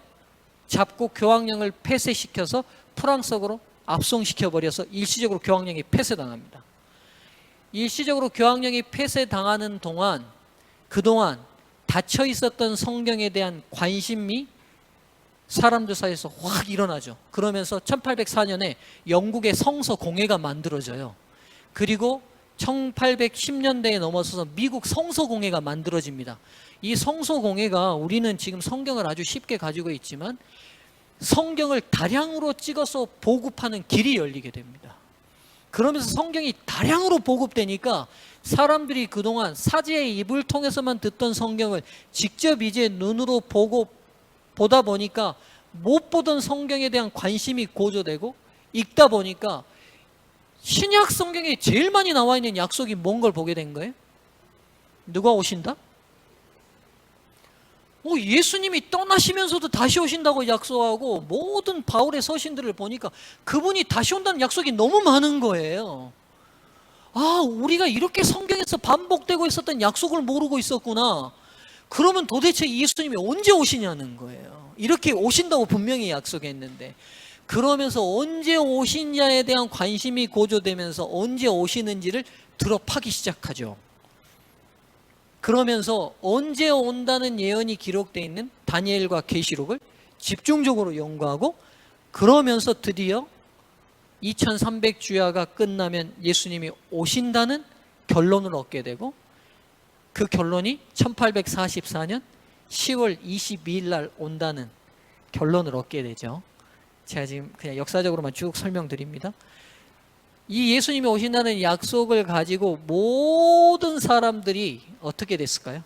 잡고 교황령을 폐쇄시켜서 프랑스어로 압송시켜버려서 일시적으로 교황령이 폐쇄당합니다. 일시적으로 교황령이 폐쇄당하는 동안 그동안 닫혀 있었던 성경에 대한 관심이 사람들 사이에서 확 일어나죠. 그러면서 1804년에 영국의 성서공회가 만들어져요. 그리고 1810년대에 넘어서서 미국 성서공회가 만들어집니다. 이 성서공회가 우리는 지금 성경을 아주 쉽게 가지고 있지만 성경을 다량으로 찍어서 보급하는 길이 열리게 됩니다. 그러면서 성경이 다량으로 보급되니까 사람들이 그동안 사제의 입을 통해서만 듣던 성경을 직접 이제 눈으로 보다 보니까 못 보던 성경에 대한 관심이 고조되고 읽다 보니까 신약 성경에 제일 많이 나와 있는 약속이 뭔 걸 보게 된 거예요? 누가 오신다? 예수님이 떠나시면서도 다시 오신다고 약속하고 모든 바울의 서신들을 보니까 그분이 다시 온다는 약속이 너무 많은 거예요. 우리가 이렇게 성경에서 반복되고 있었던 약속을 모르고 있었구나. 그러면 도대체 예수님이 언제 오시냐는 거예요. 이렇게 오신다고 분명히 약속했는데. 그러면서 언제 오신 자에 대한 관심이 고조되면서 언제 오시는지를 들어 파기 시작하죠. 그러면서 언제 온다는 예언이 기록되어 있는 다니엘과 계시록을 집중적으로 연구하고, 그러면서 드디어 2300주야가 끝나면 예수님이 오신다는 결론을 얻게 되고, 그 결론이 1844년 10월 22일 날 온다는 결론을 얻게 되죠. 제가 지금 그냥 역사적으로만 쭉 설명드립니다. 이 예수님이 오신다는 약속을 가지고 모든 사람들이 어떻게 됐을까요?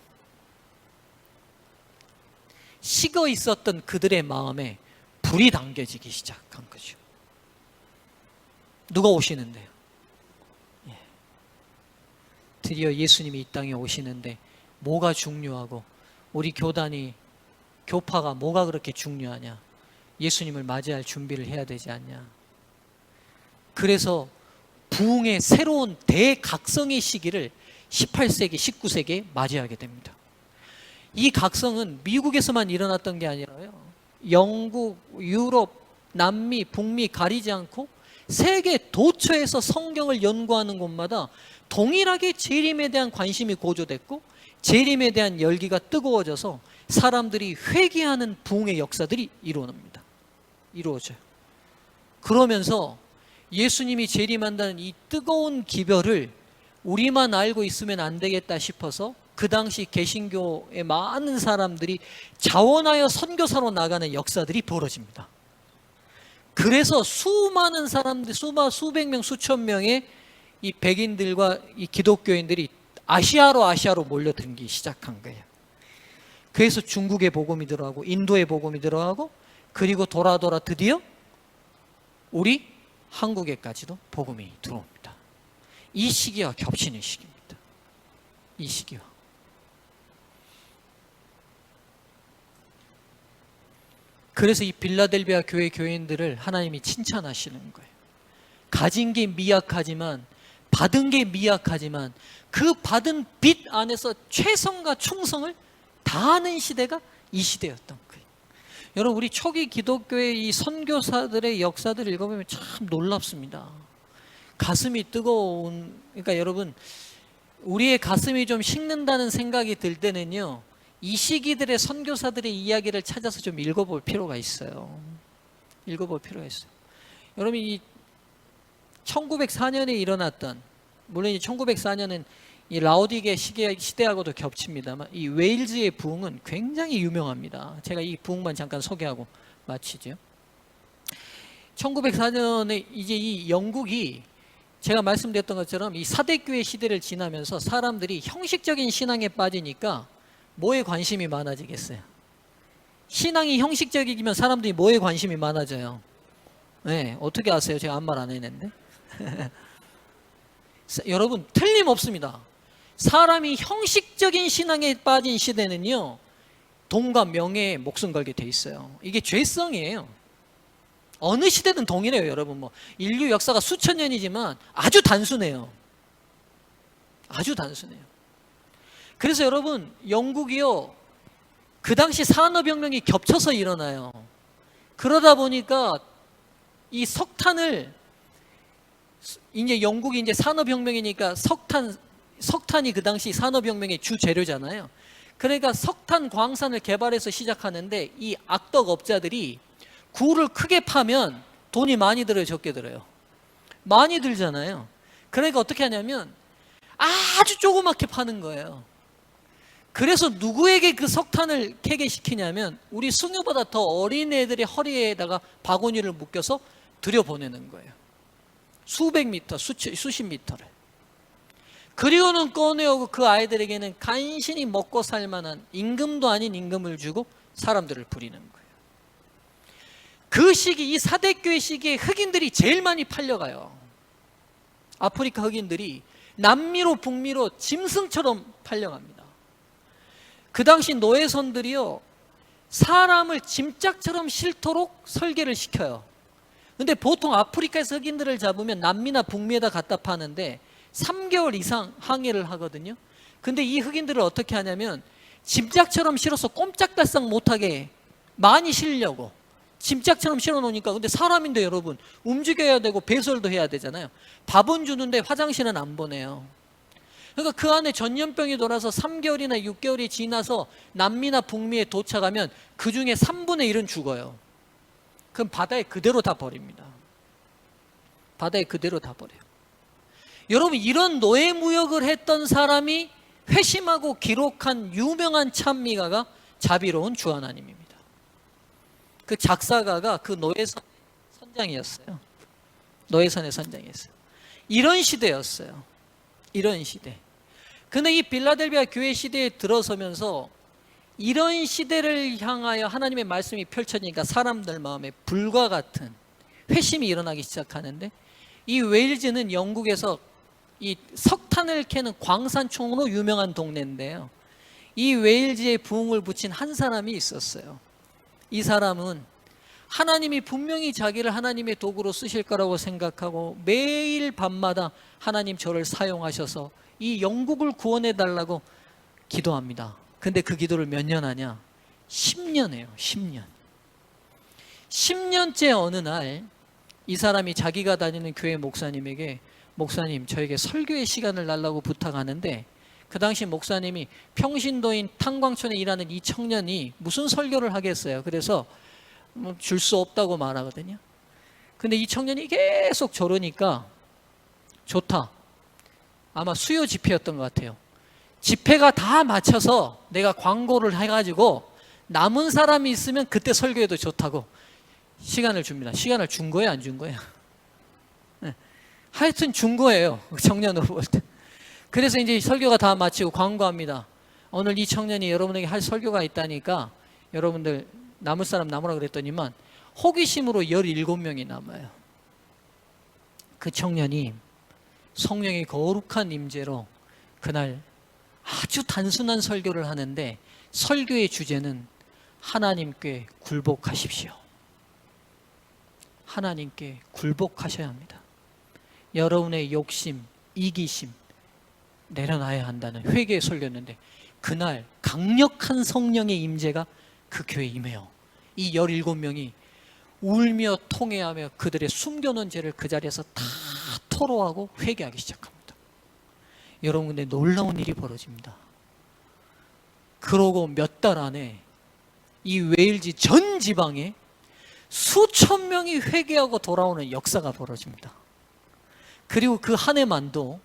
식어 있었던 그들의 마음에 불이 당겨지기 시작한 거죠. 누가 오시는데요? 드디어 예수님이 이 땅에 오시는데 뭐가 중요하고 우리 교파가 뭐가 그렇게 중요하냐? 예수님을 맞이할 준비를 해야 되지 않냐? 그래서 부흥의 새로운 대각성의 시기를 18세기, 19세기에 맞이하게 됩니다. 이 각성은 미국에서만 일어났던 게 아니라요, 영국, 유럽, 남미, 북미 가리지 않고 세계 도처에서 성경을 연구하는 곳마다 동일하게 재림에 대한 관심이 고조됐고, 재림에 대한 열기가 뜨거워져서 사람들이 회개하는 부흥의 역사들이 이루어져요. 그러면서 예수님이 재림한다는 이 뜨거운 기별을 우리만 알고 있으면 안 되겠다 싶어서 그 당시 개신교의 많은 사람들이 자원하여 선교사로 나가는 역사들이 벌어집니다. 그래서 수많은 사람들, 수백 명, 수천 명의 이 백인들과 이 기독교인들이 아시아로 몰려들기 시작한 거예요. 그래서 중국의 복음이 들어가고 인도의 복음이 들어가고, 그리고 돌아 드디어 우리 한국에까지도 복음이 들어옵니다. 이 시기와 겹치는 시기입니다. 이 시기와. 그래서 이 빌라델비아 교회 교인들을 하나님이 칭찬하시는 거예요. 가진 게 미약하지만, 받은 게 미약하지만 그 받은 빚 안에서 최선과 충성을 다하는 시대가 이 시대였던 거예요. 여러분, 우리 초기 기독교의 이 선교사들의 역사들을 읽어보면 참 놀랍습니다. 가슴이 뜨거운, 그러니까 여러분, 우리의 가슴이 좀 식는다는 생각이 들 때는요, 이 시기들의 선교사들의 이야기를 찾아서 좀 읽어볼 필요가 있어요. 읽어볼 필요가 있어요. 여러분, 이 1904년에 일어났던, 물론 이 1904년은 이 라오디게 시대하고도 겹칩니다만, 이 웨일즈의 부흥은 굉장히 유명합니다. 제가 이 부흥만 잠깐 소개하고 마치죠. 1904년에 이제 이 영국이, 제가 말씀드렸던 것처럼 이 사대교회 시대를 지나면서 사람들이 형식적인 신앙에 빠지니까 뭐에 관심이 많아지겠어요? 신앙이 형식적이면 사람들이 뭐에 관심이 많아져요? 네, 어떻게 아세요? 제가 아무 말 안 했는데. 여러분, 틀림없습니다. 사람이 형식적인 신앙에 빠진 시대는요, 돈과 명예에 목숨 걸게 돼 있어요. 이게 죄성이에요. 어느 시대든 동일해요. 여러분, 뭐 인류 역사가 수천 년이지만 아주 단순해요. 아주 단순해요. 그래서 여러분, 영국이요, 그 당시 산업혁명이 겹쳐서 일어나요. 그러다 보니까 이 석탄을, 이제 영국이 이제 산업혁명이니까 석탄이 그 당시 산업혁명의 주 재료잖아요. 그러니까 석탄 광산을 개발해서 시작하는데, 이 악덕업자들이 굴을 크게 파면 돈이 많이 들어요, 적게 들어요? 많이 들잖아요. 그러니까 어떻게 하냐면 아주 조그맣게 파는 거예요. 그래서 누구에게 그 석탄을 캐게 시키냐면 우리 승유보다 더 어린 애들의 허리에다가 바구니를 묶여서 들여보내는 거예요. 수백 미터, 수십 미터를. 그리고는 꺼내오고 그 아이들에게는 간신히 먹고 살 만한 임금도 아닌 임금을 주고 사람들을 부리는 거예요. 그 시기, 이 사대교회 시기에 흑인들이 제일 많이 팔려가요. 아프리카 흑인들이 남미로 북미로 짐승처럼 팔려갑니다. 그 당시 노예선들이요, 사람을 짐짝처럼 싫도록 설계를 시켜요. 근데 보통 아프리카에서 흑인들을 잡으면 남미나 북미에다 갖다 파는데 3개월 이상 항해를 하거든요. 근데 이 흑인들을 어떻게 하냐면 짐짝처럼 실어서 꼼짝달싹 못하게 많이 실려고 짐짝처럼 실어놓으니까. 근데 사람인데 여러분 움직여야 되고 배설도 해야 되잖아요. 밥은 주는데 화장실은 안 보내요. 그러니까 그 안에 전염병이 돌아서 3개월이나 6개월이 지나서 남미나 북미에 도착하면 그 중에 3분의 1은 죽어요. 그럼 바다에 그대로 다 버립니다. 바다에 그대로 다 버려요. 여러분, 이런 노예무역을 했던 사람이 회심하고 기록한 유명한 찬미가가 자비로운 주 하나님입니다. 그 작사가가 그 노예선 선장이었어요. 노예선의 선장이었어요. 이런 시대였어요. 이런 시대. 근데 이 빌라델비아 교회 시대에 들어서면서 이런 시대를 향하여 하나님의 말씀이 펼쳐지니까 사람들 마음에 불과 같은 회심이 일어나기 시작하는데, 이 웨일즈는 영국에서 이 석탄을 캐는 광산촌으로 유명한 동네인데요, 이 웨일즈에 부흥을 붙인 한 사람이 있었어요. 이 사람은 하나님이 분명히 자기를 하나님의 도구로 쓰실 거라고 생각하고 매일 밤마다 하나님 저를 사용하셔서 이 영국을 구원해 달라고 기도합니다. 근데 그 기도를 몇 년 하냐? 10년 해요. 10년. 10년째 어느 날 이 사람이 자기가 다니는 교회 목사님에게, 목사님 저에게 설교의 시간을 달라고 부탁하는데, 그 당시 목사님이 평신도인 탄광촌에 일하는 이 청년이 무슨 설교를 하겠어요. 그래서 줄 수 없다고 말하거든요. 근데 이 청년이 계속 저러니까 좋다. 아마 수요 집회였던 것 같아요. 집회가 다 마쳐서 내가 광고를 해가지고 남은 사람이 있으면 그때 설교해도 좋다고 시간을 줍니다. 시간을 준 거예요, 안 준 거예요? 네. 하여튼 준 거예요, 청년으로 볼 때. 그래서 이제 설교가 다 마치고 광고합니다. 오늘 이 청년이 여러분에게 할 설교가 있다니까 여러분들 남을 사람 남으라 그랬더니만 호기심으로 17명이 남아요. 그 청년이 성령의 거룩한 임재로 그날 아주 단순한 설교를 하는데, 설교의 주제는 하나님께 굴복하십시오. 하나님께 굴복하셔야 합니다. 여러분의 욕심, 이기심 내려놔야 한다는 회개의 설교였는데, 그날 강력한 성령의 임재가 그 교회에 임해요. 이 17명이 울며 통회하며 그들의 숨겨놓은 죄를 그 자리에서 다 토로하고 회개하기 시작합니다. 여러분, 근데 놀라운 일이 벌어집니다. 그러고 몇 달 안에 이 웨일즈 전 지방에 수천 명이 회개하고 돌아오는 역사가 벌어집니다. 그리고 그 한 해만도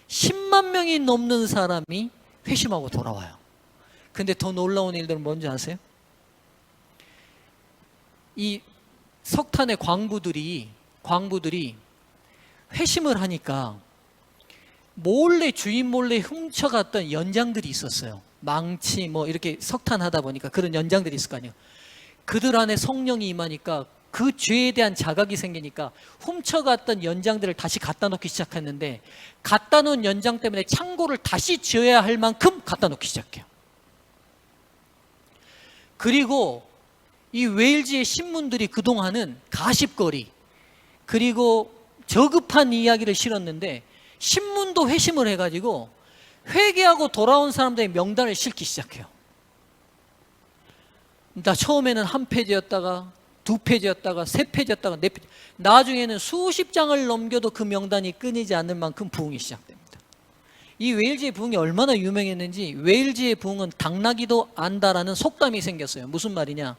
10만 명이 넘는 사람이 회심하고 돌아와요. 근데 더 놀라운 일들은 뭔지 아세요? 이 석탄의 광부들이 회심을 하니까 몰래, 주인 몰래 훔쳐갔던 연장들이 있었어요. 망치 뭐 이렇게 석탄 하다 보니까 그런 연장들이 있을 거 아니에요. 그들 안에 성령이 임하니까 그 죄에 대한 자각이 생기니까 훔쳐갔던 연장들을 다시 갖다 놓기 시작했는데, 갖다 놓은 연장 때문에 창고를 다시 지어야 할 만큼 갖다 놓기 시작해요. 그리고 이 웨일즈의 신문들이 그동안은 가십거리 그리고 저급한 이야기를 실었는데, 신문도 회심을 해가지고 회개하고 돌아온 사람들의 명단을 실기 시작해요. 나 처음에는 한 페이지였다가 두 페이지였다가 세 페이지였다가 네 페이지, 나중에는 수십 장을 넘겨도 그 명단이 끊이지 않을 만큼 부흥이 시작됩니다. 이 웨일즈의 부흥이 얼마나 유명했는지, 웨일즈의 부흥은 당나귀도 안다라는 속담이 생겼어요. 무슨 말이냐?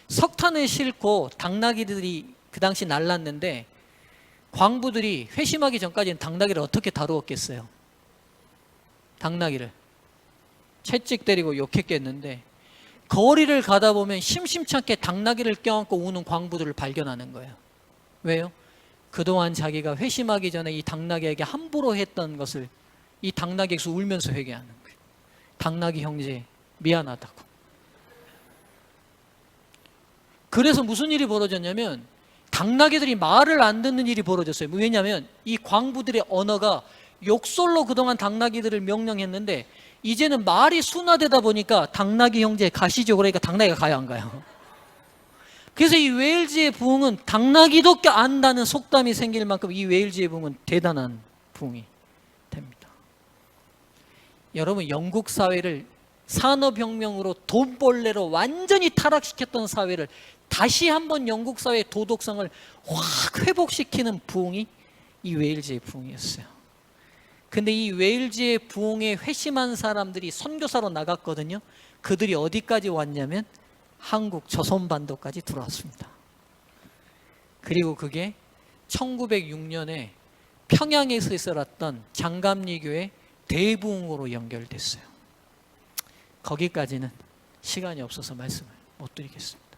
석탄을 싣고 당나귀들이 그 당시 날랐는데, 광부들이 회심하기 전까지는 당나귀를 어떻게 다루었겠어요? 당나귀를 채찍 때리고 욕했겠는데, 거리를 가다 보면 심심찮게 당나귀를 껴안고 우는 광부들을 발견하는 거예요. 왜요? 그동안 자기가 회심하기 전에 이 당나귀에게 함부로 했던 것을 이 당나귀에서 울면서 회개하는 거예요. 당나귀 형제 미안하다고. 그래서 무슨 일이 벌어졌냐면, 당나귀들이 말을 안 듣는 일이 벌어졌어요. 왜냐하면 이 광부들의 언어가 욕설로 그동안 당나귀들을 명령했는데, 이제는 말이 순화되다 보니까 당나귀 형제 가시죠. 그러니까 당나귀가 가요, 안 가요? 그래서 이 웨일즈의 부흥은 당나귀도 안다는 속담이 생길 만큼 이 웨일즈의 부흥은 대단한 부흥이 됩니다. 여러분, 영국 사회를 산업혁명으로 돈벌레로 완전히 타락시켰던 사회를 다시 한번 영국 사회의 도덕성을 확 회복시키는 부흥이 이 웨일즈의 부흥이었어요. 근데 이 웨일즈의 부흥에 회심한 사람들이 선교사로 나갔거든요. 그들이 어디까지 왔냐면 한국 조선반도까지 들어왔습니다. 그리고 그게 1906년에 평양에서 있었던 장감리교회 대부흥으로 연결됐어요. 거기까지는 시간이 없어서 말씀을 못 드리겠습니다.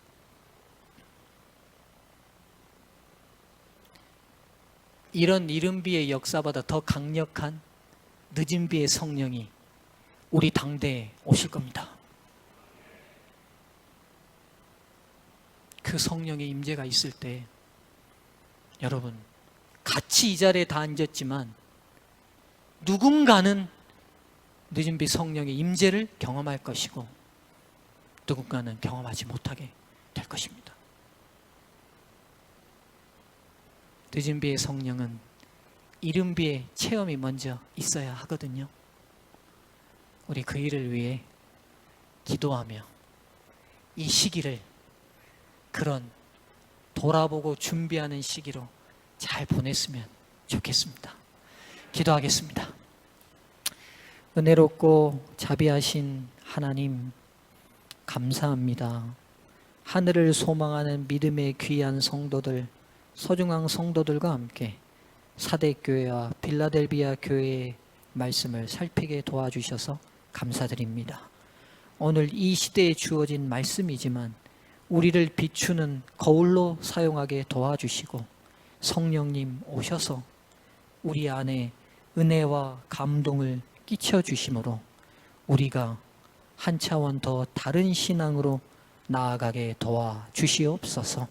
이런 이른비의 역사보다 더 강력한 늦은비의 성령이 우리 당대에 오실 겁니다. 그 성령의 임재가 있을 때 여러분 같이 이 자리에 다 앉았지만 누군가는 늦은비 성령의 임재를 경험할 것이고 누군가는 경험하지 못하게 될 것입니다. 늦은비의 성령은 이른비의 체험이 먼저 있어야 하거든요. 우리 그 일을 위해 기도하며 이 시기를 그런 돌아보고 준비하는 시기로 잘 보냈으면 좋겠습니다. 기도하겠습니다. 은혜롭고 자비하신 하나님, 감사합니다. 하늘을 소망하는 믿음의 귀한 성도들, 소중한 성도들과 함께 사대교회와 빌라델비아 교회의 말씀을 살피게 도와주셔서 감사드립니다. 오늘 이 시대에 주어진 말씀이지만 우리를 비추는 거울로 사용하게 도와주시고 성령님 오셔서 우리 안에 은혜와 감동을 끼쳐주심으로 우리가 한 차원 더 다른 신앙으로 나아가게 도와주시옵소서.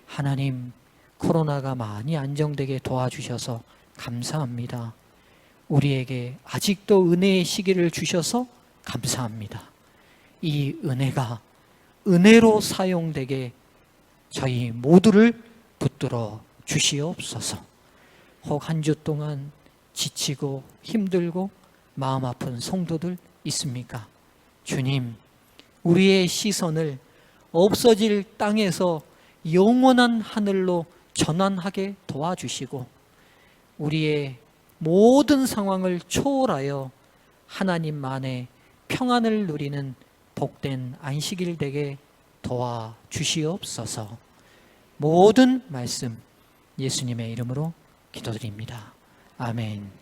하나님, 코로나가 많이 안정되게 도와주셔서 감사합니다. 우리에게 아직도 은혜의 시기를 주셔서 감사합니다. 이 은혜가 은혜로 사용되게 저희 모두를 붙들어 주시옵소서. 혹 한 주 동안 지치고 힘들고 마음 아픈 성도들 있습니까? 주님, 우리의 시선을 없어질 땅에서 영원한 하늘로 전환하게 도와주시고 우리의 모든 상황을 초월하여 하나님만의 평안을 누리는 복된 안식일 되게 도와주시옵소서. 모든 말씀 예수님의 이름으로 기도드립니다. 아멘.